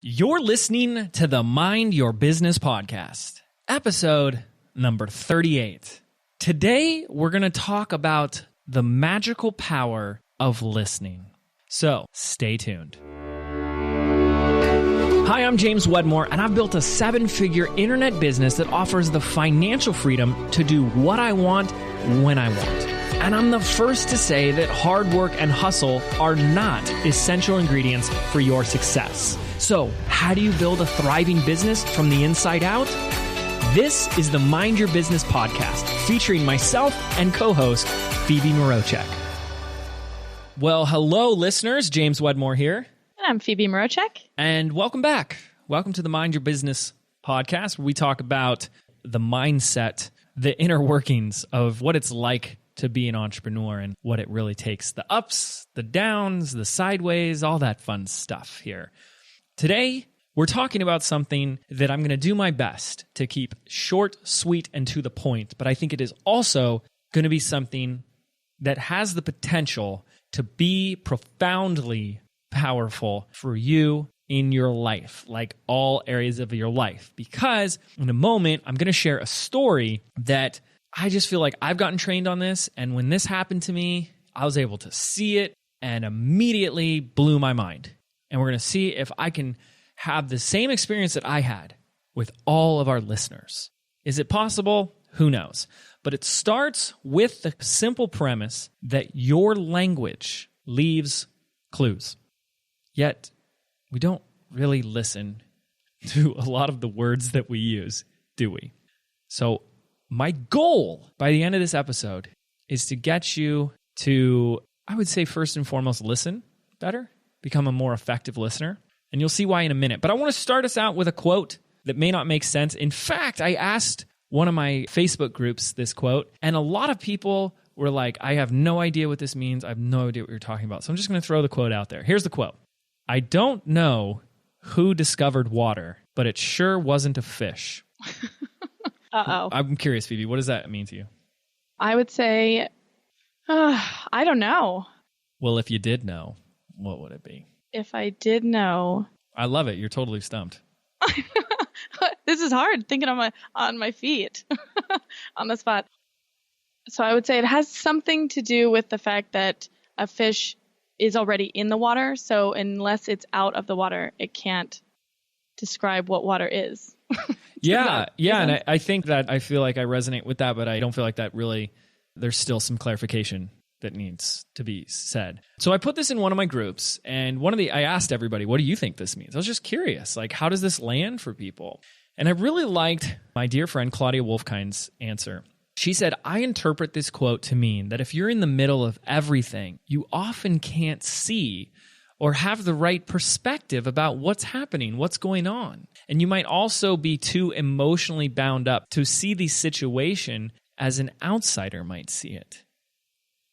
You're listening to the Mind Your Business podcast, episode number 38. Today, we're going to talk about the magical power of listening. So, stay tuned. Hi, I'm James Wedmore, and I've built a 7-figure internet business that offers the financial freedom to do what I want, when I want. And I'm the first to say that hard work and hustle are not essential ingredients for your success. So, how do you build a thriving business from the inside out? This is the Mind Your Business podcast, featuring myself and co-host Phoebe Mroczek. Well, hello, listeners. James Wedmore here. And I'm Phoebe Mroczek. And welcome back. Welcome to the Mind Your Business podcast, where we talk about the mindset, the inner workings of what it's like to be an entrepreneur and what it really takes, the ups, the downs, the sideways, all that fun stuff here. Today, we're talking about something that I'm going to do my best to keep short, sweet, and to the point, but I think it is also going to be something that has the potential to be profoundly powerful for you in your life, like all areas of your life. Because in a moment, I'm going to share a story that I just feel like I've gotten trained on this, and when this happened to me, I was able to see it and immediately blew my mind. And we're going to see if I can have the same experience that I had with all of our listeners. Is it possible? Who knows? But it starts with the simple premise that your language leaves clues. Yet, we don't really listen to a lot of the words that we use, do we? So, my goal by the end of this episode is to get you to, I would say first and foremost, listen better, become a more effective listener. And you'll see why in a minute. But I want to start us out with a quote that may not make sense. In fact, I asked one of my Facebook groups this quote, and a lot of people were like, I have no idea what this means. I have no idea what you're talking about. So I'm just going to throw the quote out there. Here's the quote. I don't know who discovered water, but it sure wasn't a fish. Uh-oh. I'm curious, Phoebe, what does that mean to you? I would say, I don't know. Well, if you did know, what would it be? If I did know. I love it. You're totally stumped. This is hard, thinking on my feet, on the spot. So I would say it has something to do with the fact that a fish is already in the water. So unless it's out of the water, it can't describe what water is. Yeah. And I think that I feel like I resonate with that, but I don't feel like that really, there's still some clarification that needs to be said. So I put this in one of my groups, and I asked everybody, what do you think this means? I was just curious, like, how does this land for people? And I really liked my dear friend Claudia Wolfkind's answer. She said, I interpret this quote to mean that if you're in the middle of everything, you often can't see or have the right perspective about what's happening, what's going on. And you might also be too emotionally bound up to see the situation as an outsider might see it.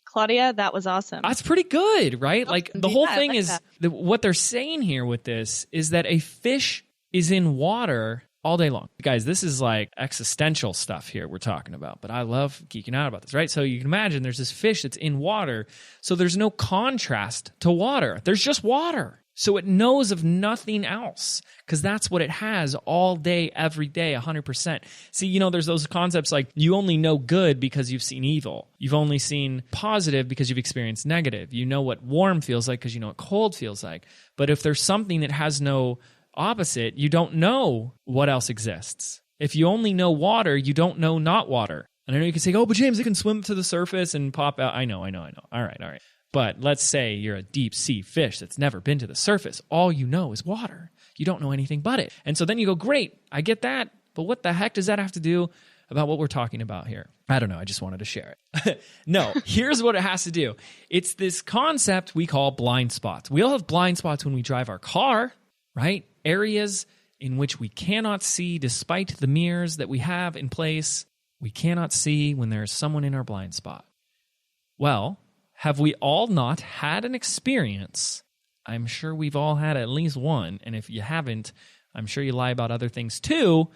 Claudia, that was awesome. That's pretty good, right? Like the whole thing is, what they're saying here with this is that a fish is in water all day long. Guys, this is like existential stuff here we're talking about, but I love geeking out about this, right? So you can imagine there's this fish that's in water, so there's no contrast to water. There's just water. So it knows of nothing else because that's what it has all day, every day, 100%. See, there's those concepts like you only know good because you've seen evil. You've only seen positive because you've experienced negative. You know what warm feels like because you know what cold feels like. But if there's something that has no opposite, you don't know what else exists. If you only know water, you don't know not water. And I know you can say, oh, but James, it can swim to the surface and pop out. I know. All right. But let's say you're a deep sea fish that's never been to the surface. All you know is water. You don't know anything but it. And so then you go, great, I get that. But what the heck does that have to do about what we're talking about here? I don't know. I just wanted to share it. No, here's what it has to do. It's this concept we call blind spots. We all have blind spots when we drive our car, right? Areas in which we cannot see despite the mirrors that we have in place. We cannot see when there is someone in our blind spot. Well, have we all not had an experience? I'm sure we've all had at least one. And if you haven't, I'm sure you lie about other things too,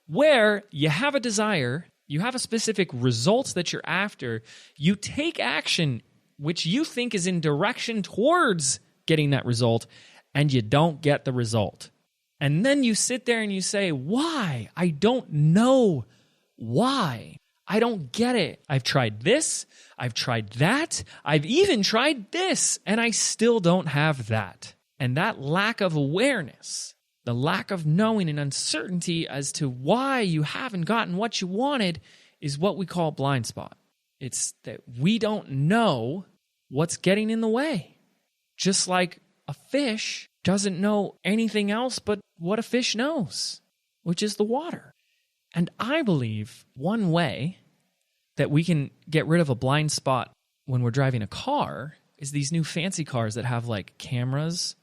where you have a desire, you have a specific result that you're after, you take action which you think is in direction towards getting that result, and you don't get the result. And then you sit there and you say, why? I don't know why. I don't get it. I've tried this. I've tried that. I've even tried this, and I still don't have that. And that lack of awareness, the lack of knowing and uncertainty as to why you haven't gotten what you wanted is what we call blind spot. It's that we don't know what's getting in the way. Just like a fish doesn't know anything else but what a fish knows, which is the water. And I believe one way that we can get rid of a blind spot when we're driving a car is these new fancy cars that have like cameras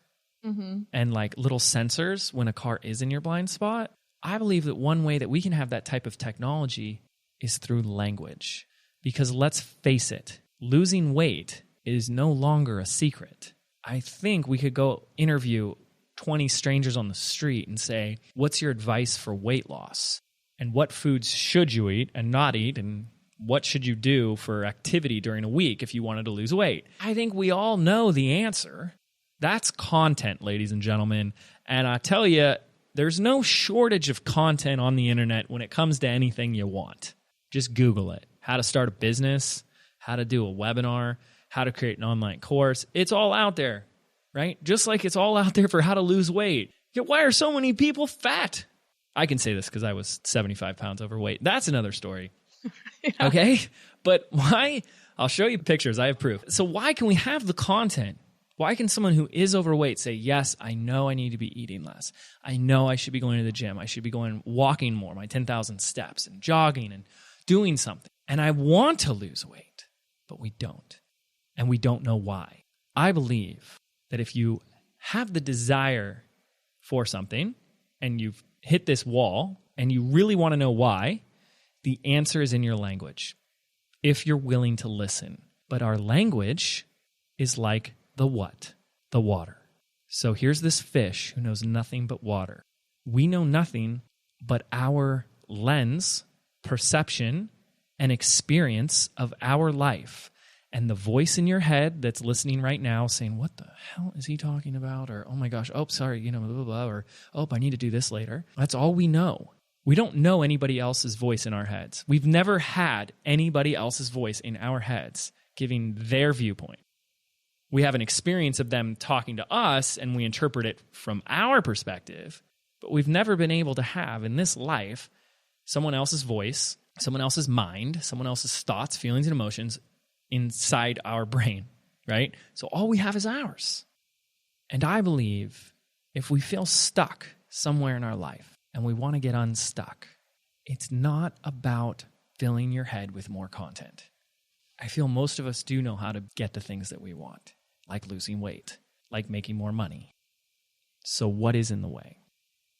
and like little sensors when a car is in your blind spot. I believe that one way that we can have that type of technology is through language. Because let's face it, losing weight is no longer a secret. I think we could go interview 20 strangers on the street and say, what's your advice for weight loss? And what foods should you eat and not eat? And what should you do for activity during a week if you wanted to lose weight? I think we all know the answer. That's content, ladies and gentlemen. And I tell you, there's no shortage of content on the internet when it comes to anything you want. Just Google it. How to start a business, how to do a webinar, how to create an online course. It's all out there, right? Just like it's all out there for how to lose weight. Yet why are so many people fat? I can say this because I was 75 pounds overweight. That's another story. Yeah. Okay? But why? I'll show you pictures. I have proof. So why can we have the content? Why can someone who is overweight say, yes, I know I need to be eating less. I know I should be going to the gym. I should be walking more, my 10,000 steps and jogging and doing something. And I want to lose weight, but we don't. And we don't know why. I believe that if you have the desire for something and you've hit this wall and you really want to know why, the answer is in your language, if you're willing to listen. But our language is like the what? The water. So here's this fish who knows nothing but water. We know nothing but our lens, perception, and experience of our life. And the voice in your head that's listening right now saying, what the hell is he talking about? Or, oh my gosh, oh, sorry, blah, blah, blah. Or, oh, I need to do this later. That's all we know. We don't know anybody else's voice in our heads. We've never had anybody else's voice in our heads giving their viewpoint. We have an experience of them talking to us and we interpret it from our perspective, but we've never been able to have in this life someone else's voice, someone else's mind, someone else's thoughts, feelings, and emotions inside our brain, right? So all we have is ours. And I believe if we feel stuck somewhere in our life and we want to get unstuck, it's not about filling your head with more content. I feel most of us do know how to get the things that we want, like losing weight, like making more money. So what is in the way?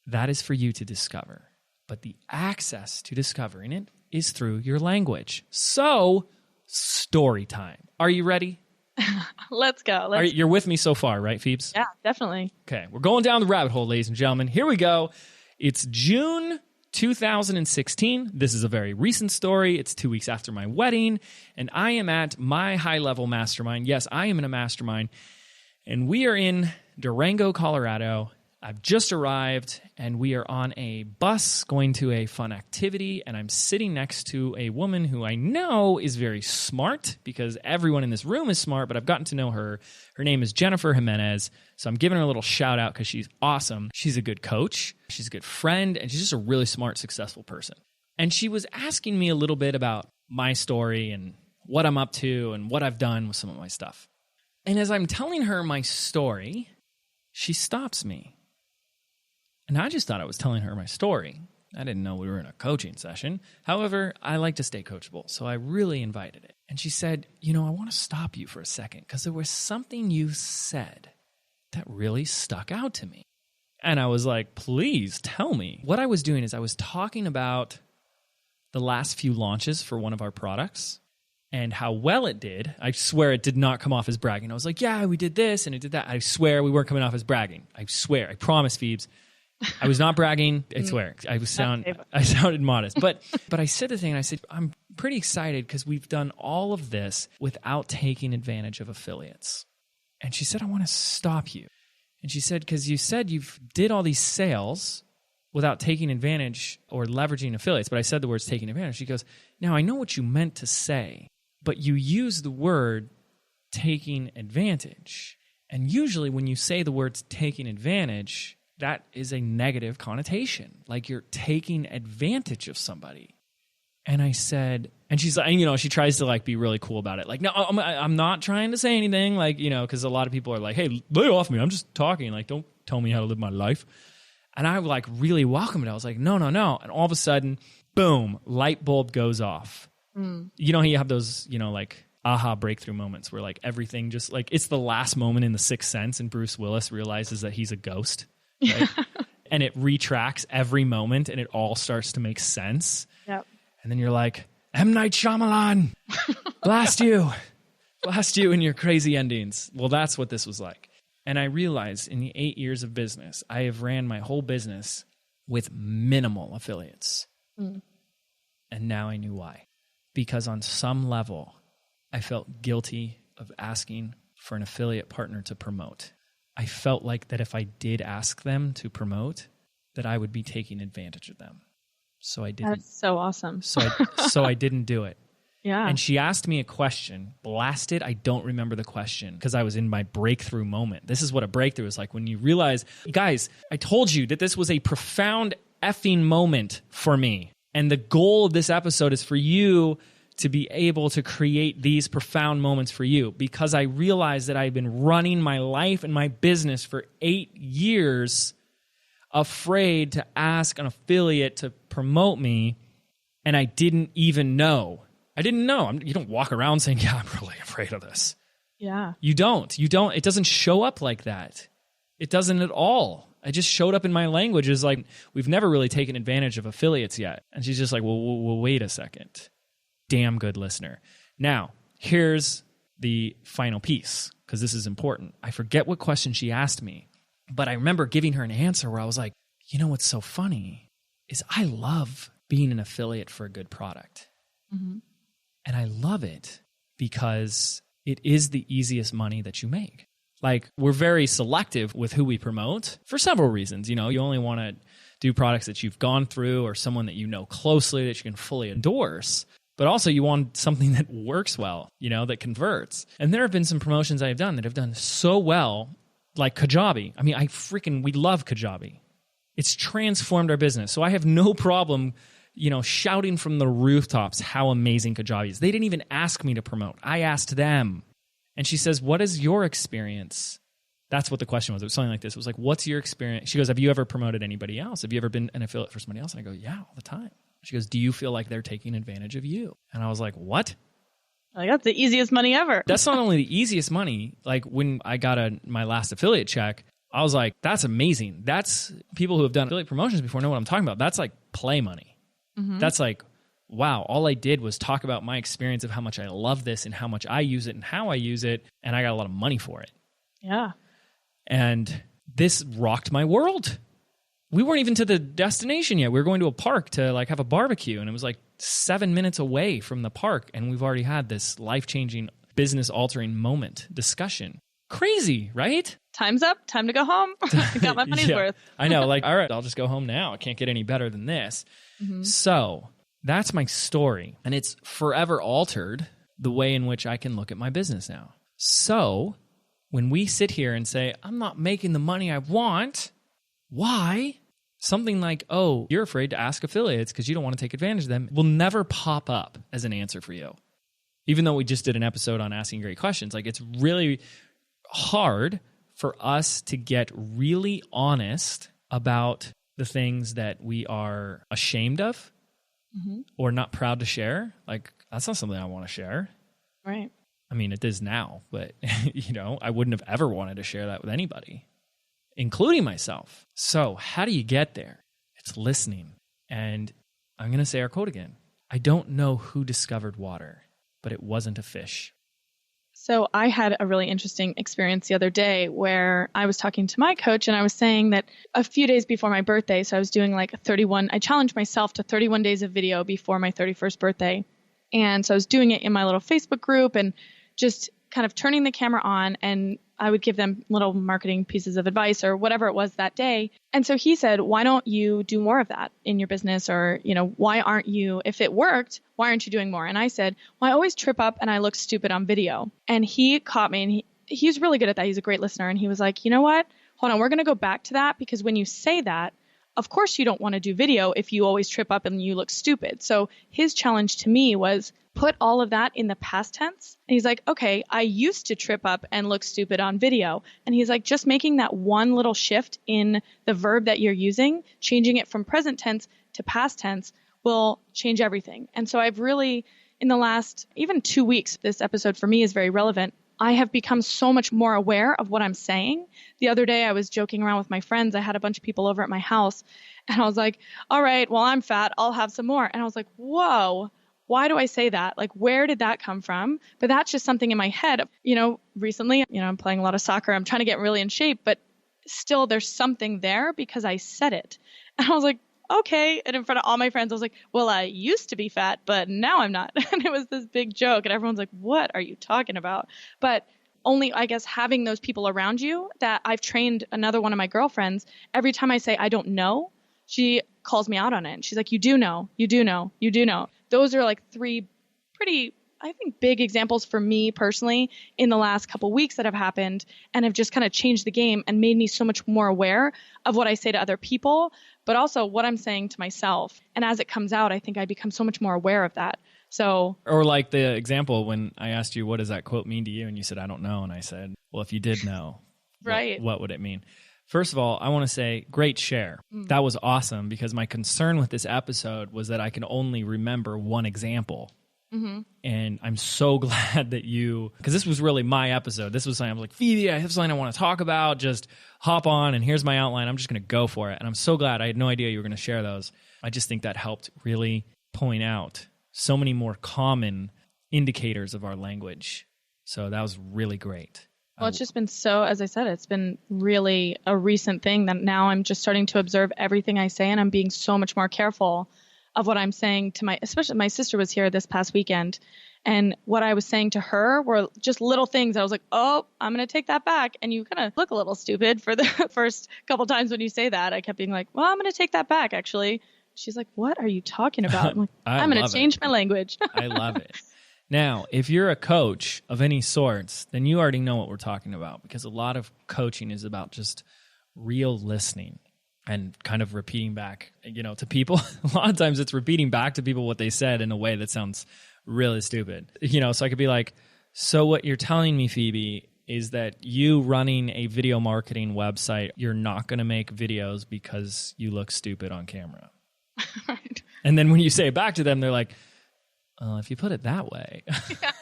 That is for you to discover. But the access to discovering it is through your language. So, story time. Are you ready? Let's go. You're with me so far, right, Phoebes? Yeah, definitely. Okay, we're going down the rabbit hole, ladies and gentlemen. Here we go. It's June 2016. This is a very recent story. It's 2 weeks after my wedding, and I am at my high-level mastermind. Yes, I am in a mastermind, and we are in Durango, Colorado. I've just arrived, and we are on a bus going to a fun activity, and I'm sitting next to a woman who I know is very smart because everyone in this room is smart, but I've gotten to know her. Her name is Jennifer Jimenez, so I'm giving her a little shout out because she's awesome. She's a good coach, she's a good friend, and she's just a really smart, successful person. And she was asking me a little bit about my story and what I'm up to and what I've done with some of my stuff. And as I'm telling her my story, she stops me. And I just thought I was telling her my story. I didn't know we were in a coaching session. However, I like to stay coachable, so I really invited it. And she said, I want to stop you for a second because there was something you said that really stuck out to me. And I was like, please tell me. What I was doing is I was talking about the last few launches for one of our products and how well it did. I swear it did not come off as bragging. I was like, yeah, we did this and it did that. I swear we weren't coming off as bragging. I swear. I promise, Phoebes. I was not bragging. I swear. I sounded modest. But I said the thing, and I said, I'm pretty excited because we've done all of this without taking advantage of affiliates. And she said, I want to stop you. And she said, because you said you've did all these sales without taking advantage or leveraging affiliates, but I said the words taking advantage. She goes, now I know what you meant to say, but you use the word taking advantage. And usually when you say the words taking advantage, that is a negative connotation, like you're taking advantage of somebody. And I said, and she's like, you know, she tries to like be really cool about it. Like, no, I'm not trying to say anything, like, you know, because a lot of people are like, hey, lay off me. I'm just talking. Like, don't tell me how to live my life. And I like really welcomed it. I was like, no. And all of a sudden, boom, light bulb goes off. You know how you have those, you know, like aha breakthrough moments where like everything just like, it's the last moment in The Sixth Sense and Bruce Willis realizes that he's a ghost. Right? And it retracts every moment and it all starts to make sense. Yep. And then you're like, M. Night Shyamalan, blast you in your crazy endings. Well, that's what this was like. And I realized in the 8 years of business, I have ran my whole business with minimal affiliates. And now I knew why. Because on some level, I felt guilty of asking for an affiliate partner to promote. I felt like that if I did ask them to promote, that I would be taking advantage of them. So I didn't. That's so awesome. So I didn't do it. Yeah. And she asked me a question. Blasted, I don't remember the question because I was in my breakthrough moment. This is what a breakthrough is like when you realize, guys, I told you that this was a profound effing moment for me. And the goal of this episode is for you to be able to create these profound moments for you, because I realized that I've been running my life and my business for 8 years afraid to ask an affiliate to promote me, and I didn't even know. I didn't know. You don't walk around saying, yeah, I'm really afraid of this. Yeah. You don't. It doesn't show up like that. It doesn't at all. I just showed up in my language as like, we've never really taken advantage of affiliates yet. And she's just like, well, wait a second. Damn good listener. Now, here's the final piece, because this is important. I forget what question she asked me, but I remember giving her an answer where I was like, you know what's so funny is I love being an affiliate for a good product. And I love it because it is the easiest money that you make. Like, we're very selective with who we promote for several reasons. You know, you only want to do products that you've gone through or someone that you know closely that you can fully endorse. But also you want something that works well, you know, that converts. And there have been some promotions I have done that have done so well, like Kajabi. I mean, we love Kajabi. It's transformed our business. So I have no problem, you know, shouting from the rooftops how amazing Kajabi is. They didn't even ask me to promote. I asked them. And she says, what is your experience? That's what the question was. It was something like this. It was like, what's your experience? She goes, have you ever promoted anybody else? Have you ever been an affiliate for somebody else? And I go, yeah, all the time. She goes, do you feel like they're taking advantage of you? And I was like, what? Like, that's the easiest money ever. That's not only the easiest money. Like, when I got my last affiliate check, I was like, that's amazing. That's people who have done affiliate promotions before know what I'm talking about. That's like play money. That's like, wow, all I did was talk about my experience of how much I love this and how much I use it and how I use it, and I got a lot of money for it. Yeah. And this rocked my world. We weren't even to the destination yet. We were going to a park to like have a barbecue, and it was like 7 minutes away from the park, and we've already had this life-changing, business-altering moment discussion. Crazy, right? Time's up. Time to go home. I got my money's worth. I know. Like, all right, I'll just go home now. I can't get any better than this. So that's my story, and it's forever altered the way in which I can look at my business now. So when we sit here and say, I'm not making the money I want, why? Something like, oh, you're afraid to ask affiliates because you don't want to take advantage of them, will never pop up as an answer for you. Even though we just did an episode on asking great questions, like, it's really hard for us to get really honest about the things that we are ashamed of or not proud to share. Like, that's not something I want to share. Right. I mean, it is now, but you know, I wouldn't have ever wanted to share that with anybody, including myself. So how do you get there? It's listening. And I'm going to say our quote again. I don't know who discovered water, but it wasn't a fish. So I had a really interesting experience the other day where I was talking to my coach, and I was saying that a few days before my birthday, so I was doing like I challenged myself to 31 days of video before my 31st birthday. And so I was doing it in my little Facebook group and just kind of turning the camera on, and I would give them little marketing pieces of advice or whatever it was that day. And so he said, why don't you do more of that in your business? Or, why aren't you, if it worked, why aren't you doing more? And I said, well, I always trip up and I look stupid on video. And he caught me, and he's really good at that. He's a great listener. And he was like, you know what? Hold on, we're going to go back to that, because when you say that, of course you don't want to do video if you always trip up and you look stupid. So his challenge to me was put all of that in the past tense. And he's like, okay, I used to trip up and look stupid on video. And he's like, just making that one little shift in the verb that you're using, changing it from present tense to past tense will change everything. And so I've really, in the last even 2 weeks, this episode for me is very relevant. I have become so much more aware of what I'm saying. The other day I was joking around with my friends. I had a bunch of people over at my house and I was like, all right, well, I'm fat. I'll have some more. And I was like, whoa, why do I say that? Like, where did that come from? But that's just something in my head. Recently, I'm playing a lot of soccer. I'm trying to get really in shape, but still there's something there because I said it. And I was like, okay. And in front of all my friends, I was like, well, I used to be fat, but now I'm not. And it was this big joke. And everyone's like, what are you talking about? But only, I guess, having those people around you that I've trained. Another one of my girlfriends, every time I say, I don't know, she calls me out on it. And she's like, you do know, you do know, you do know. Those are like 3 pretty, I think, big examples for me personally in the last couple weeks that have happened and have just kind of changed the game and made me so much more aware of what I say to other people, but also what I'm saying to myself. And as it comes out, I think I become so much more aware of that. So, or like the example when I asked you, what does that quote mean to you? And you said, I don't know. And I said, well, if you did know, right, what would it mean? First of all, I want to say great share. That was awesome, because my concern with this episode was that I can only remember one example. Mm-hmm. And I'm so glad that because this was really my episode. This was something I was like, Phoebe, I have something I want to talk about. Just hop on and here's my outline. I'm just going to go for it. And I'm so glad. I had no idea you were going to share those. I just think that helped really point out so many more common indicators of our language. So that was really great. Well, it's just been so, as I said, it's been really a recent thing that now I'm just starting to observe everything I say, and I'm being so much more careful of what I'm saying to especially my sister was here this past weekend, and what I was saying to her were just little things. I was like, oh, I'm going to take that back. And you kind of look a little stupid for the first couple times when you say that. I kept being like, well, I'm going to take that back, actually. She's like, what are you talking about? I'm like, I'm going to change my language. I love it. Now, if you're a coach of any sorts, then you already know what we're talking about, because a lot of coaching is about just real listening and kind of repeating back, to people. A lot of times it's repeating back to people what they said in a way that sounds really stupid. So I could be like, so what you're telling me, Phoebe, is that you running a video marketing website, you're not going to make videos because you look stupid on camera. Right. And then when you say it back to them, they're like, if you put it that way.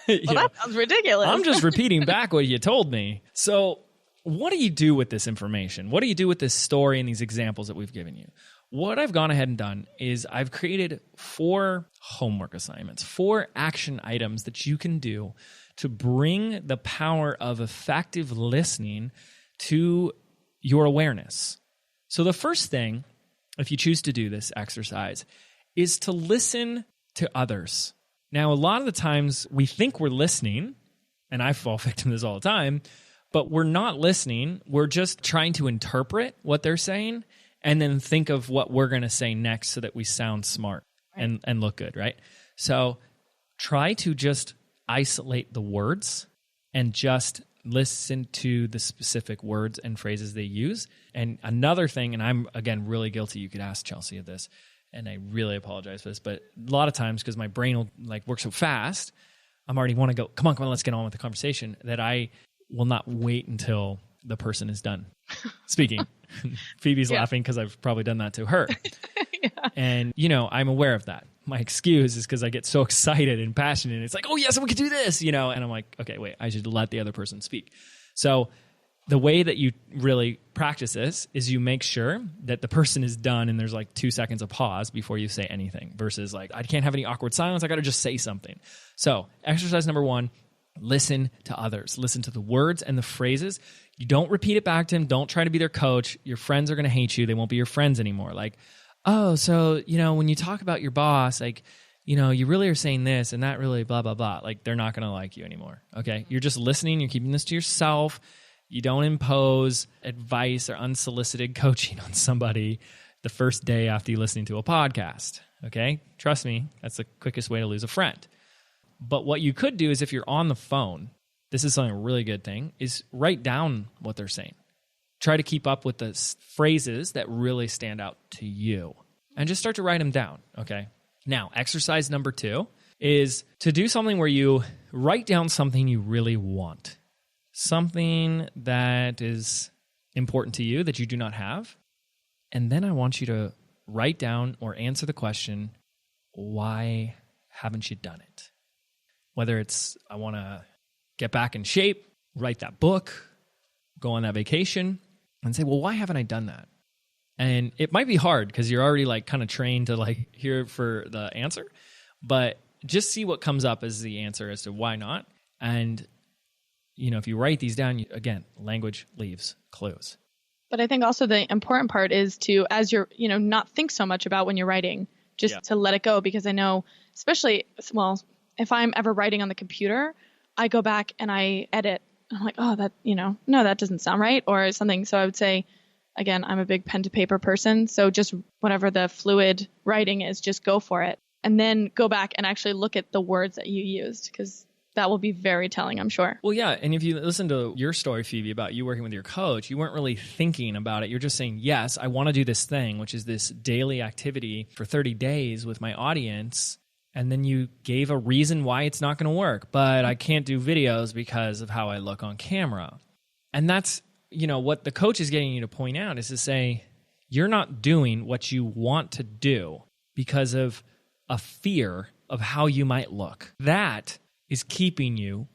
Yeah. Well, that sounds ridiculous. I'm just repeating back what you told me. So what do you do with this information? What do you do with this story and these examples that we've given you? What I've gone ahead and done is I've created 4 homework assignments, 4 action items that you can do to bring the power of effective listening to your awareness. So the first thing, if you choose to do this exercise, is to listen to others. Now, a lot of the times we think we're listening, and I fall victim to this all the time, but we're not listening. We're just trying to interpret what they're saying and then think of what we're going to say next so that we sound smart and look good, right? So try to just isolate the words and just listen to the specific words and phrases they use. And another thing, and I'm, again, really guilty. You could ask Chelsea of this, and I really apologize for this, but a lot of times, because my brain will work so fast, I'm already want to go, come on, let's get on with the conversation, that I will not wait until the person is done speaking. Phoebe's laughing because I've probably done that to her. Yeah. And, I'm aware of that. My excuse is because I get so excited and passionate. And it's like, oh, yes, we could do this, and I'm like, okay, wait, I should let the other person speak. So the way that you really practice this is you make sure that the person is done and there's 2 seconds of pause before you say anything, versus I can't have any awkward silence. I got to just say something. So exercise number 1, listen to others. Listen to the words and the phrases. You don't repeat it back to them. Don't try to be their coach. Your friends are going to hate you. They won't be your friends anymore. Oh, so, when you talk about your boss, you really are saying this and that really blah, blah, blah. They're not going to like you anymore. Okay. You're just listening. You're keeping this to yourself. You don't impose advice or unsolicited coaching on somebody the first day after you listening to a podcast, okay? Trust me, that's the quickest way to lose a friend. But what you could do is if you're on the phone, this is something a really good thing, is write down what they're saying. Try to keep up with the phrases that really stand out to you and just start to write them down, okay? Now, exercise number 2 is to do something where you write down something you really want. Something that is important to you that you do not have. And then I want you to write down or answer the question, why haven't you done it? Whether it's, I want to get back in shape, write that book, go on that vacation, and say, well, why haven't I done that? And it might be hard because you're already like kind of trained to like hear for the answer, but just see what comes up as the answer as to why not. And you know, if you write these down, again, language leaves clues. But I think also the important part is to, as you're, not think so much about when you're writing, just to let it go. Because I know, especially, well, if I'm ever writing on the computer, I go back and I edit. I'm like, oh, that, no, that doesn't sound right or something. So I would say, again, I'm a big pen to paper person. So just whatever the fluid writing is, just go for it. And then go back and actually look at the words that you used, because that will be very telling, I'm sure. Well, yeah. And if you listen to your story, Phoebe, about you working with your coach, you weren't really thinking about it. You're just saying, yes, I want to do this thing, which is this daily activity for 30 days with my audience. And then you gave a reason why it's not going to work. But I can't do videos because of how I look on camera. And that's, what the coach is getting you to point out is to say, you're not doing what you want to do because of a fear of how you might look. That is keeping you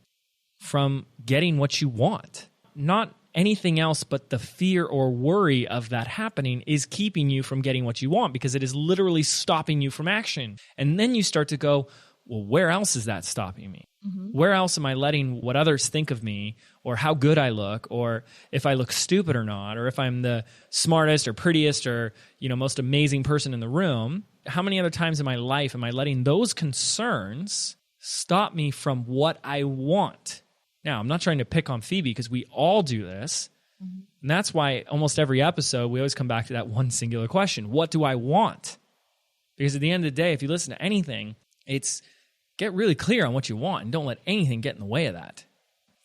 from getting what you want. Not anything else but the fear or worry of that happening is keeping you from getting what you want, because it is literally stopping you from action. And then you start to go, well, where else is that stopping me? Mm-hmm. Where else am I letting what others think of me, or how good I look, or if I look stupid or not, or if I'm the smartest or prettiest or, most amazing person in the room? How many other times in my life am I letting those concerns stop me from what I want? Now, I'm not trying to pick on Phoebe because we all do this. Mm-hmm. And that's why almost every episode, we always come back to that one singular question. What do I want? Because at the end of the day, if you listen to anything, it's get really clear on what you want and don't let anything get in the way of that.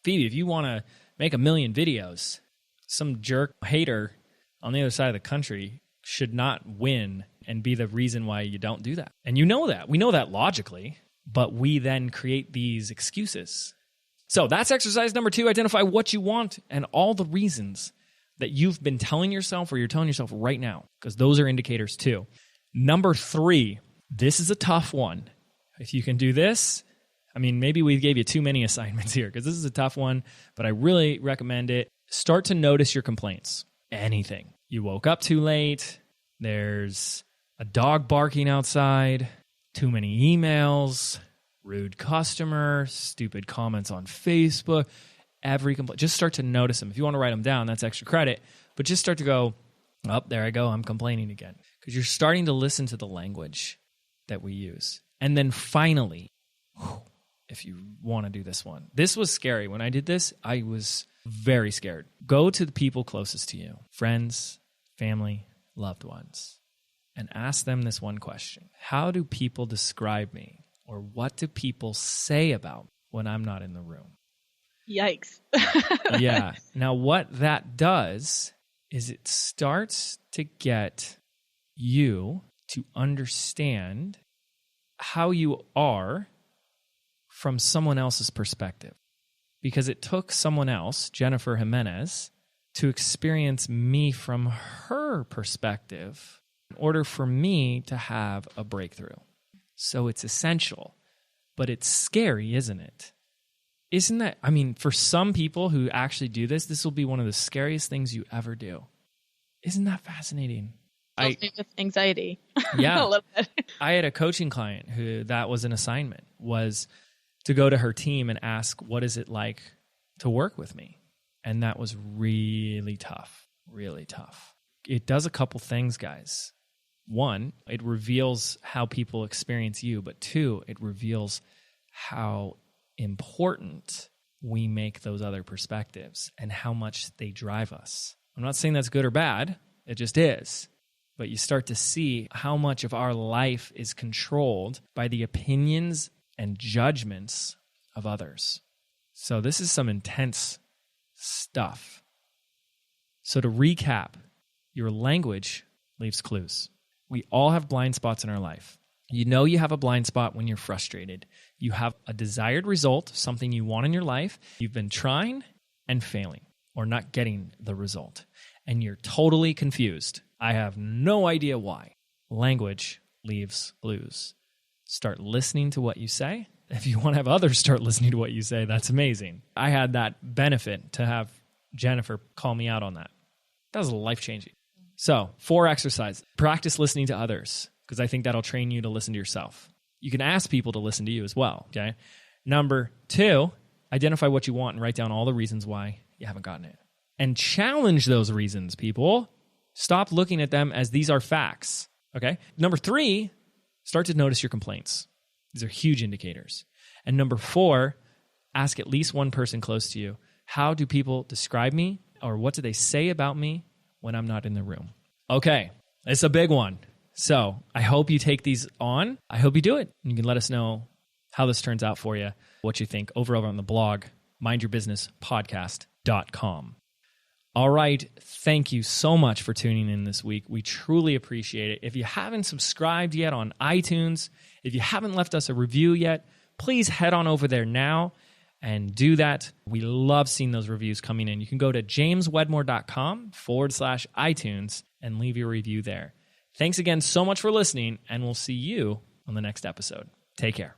Phoebe, if you want to make 1 million videos, some jerk hater on the other side of the country should not win and be the reason why you don't do that. And you know that. We know that logically, but we then create these excuses. So that's exercise number 2. Identify what you want and all the reasons that you've been telling yourself or you're telling yourself right now, because those are indicators too. Number 3, this is a tough one. If you can do this, maybe we gave you too many assignments here because this is a tough one, but I really recommend it. Start to notice your complaints. Anything. You woke up too late. There's a dog barking outside. Too many emails. Rude customer. Stupid comments on Facebook. Every complaint. Just start to notice them. If you want to write them down, that's extra credit. But just start to go, oh, there I go. I'm complaining again. Because you're starting to listen to the language that we use. And then finally, if you want to do this one, this was scary. When I did this, I was very scared. Go to the people closest to you, friends, family, loved ones, and ask them this one question. How do people describe me? Or what do people say about when I'm not in the room? Yikes. Yeah. Now, what that does is it starts to get you to understand how you are from someone else's perspective. Because it took someone else, Jennifer Jimenez, to experience me from her perspective in order for me to have a breakthrough. So it's essential, but it's scary, isn't it? Isn't that, for some people who actually do this, this will be one of the scariest things you ever do. Isn't that fascinating? With anxiety. Yeah. A little bit. I had a coaching client who that was an assignment, was to go to her team and ask, what is it like to work with me? And that was really tough, really tough. It does a couple things, guys. 1, it reveals how people experience you, but 2, it reveals how important we make those other perspectives and how much they drive us. I'm not saying that's good or bad. It just is. But you start to see how much of our life is controlled by the opinions and judgments of others. So this is some intense stuff. So to recap, your language leaves clues. We all have blind spots in our life. You know you have a blind spot when you're frustrated. You have a desired result, something you want in your life. You've been trying and failing or not getting the result. And you're totally confused. I have no idea why. Language leaves clues. Start listening to what you say. If you want to have others start listening to what you say, that's amazing. I had that benefit to have Jennifer call me out on that. That was life-changing. So 4 exercises. Practice listening to others, because I think that'll train you to listen to yourself. You can ask people to listen to you as well, okay? Number 2, identify what you want and write down all the reasons why you haven't gotten it. And challenge those reasons, people. Stop looking at them as these are facts, okay? Number 3, start to notice your complaints. These are huge indicators. And number 4, ask at least one person close to you, how do people describe me, or what do they say about me when I'm not in the room? Okay, it's a big one. So I hope you take these on. I hope you do it. You can let us know how this turns out for you, what you think over on the blog, mindyourbusinesspodcast.com. All right, thank you so much for tuning in this week. We truly appreciate it. If you haven't subscribed yet on iTunes, if you haven't left us a review yet, please head on over there now and do that. We love seeing those reviews coming in. You can go to jameswedmore.com/iTunes and leave your review there. Thanks again so much for listening, and we'll see you on the next episode. Take care.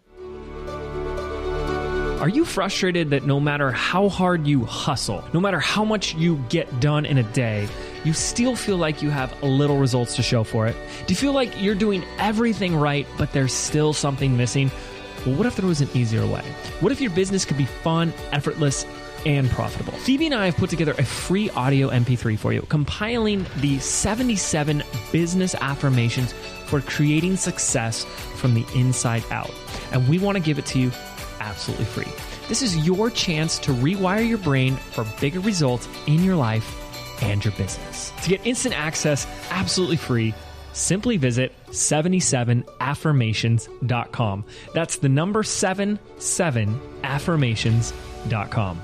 Are you frustrated that no matter how hard you hustle, no matter how much you get done in a day, you still feel like you have little results to show for it? Do you feel like you're doing everything right, but there's still something missing? Well, what if there was an easier way? What if your business could be fun, effortless, and profitable? Phoebe and I have put together a free audio MP3 for you, compiling the 77 business affirmations for creating success from the inside out. And we want to give it to you absolutely free. This is your chance to rewire your brain for bigger results in your life and your business. To get instant access absolutely free, simply visit 77affirmations.com. That's the number 77affirmations.com.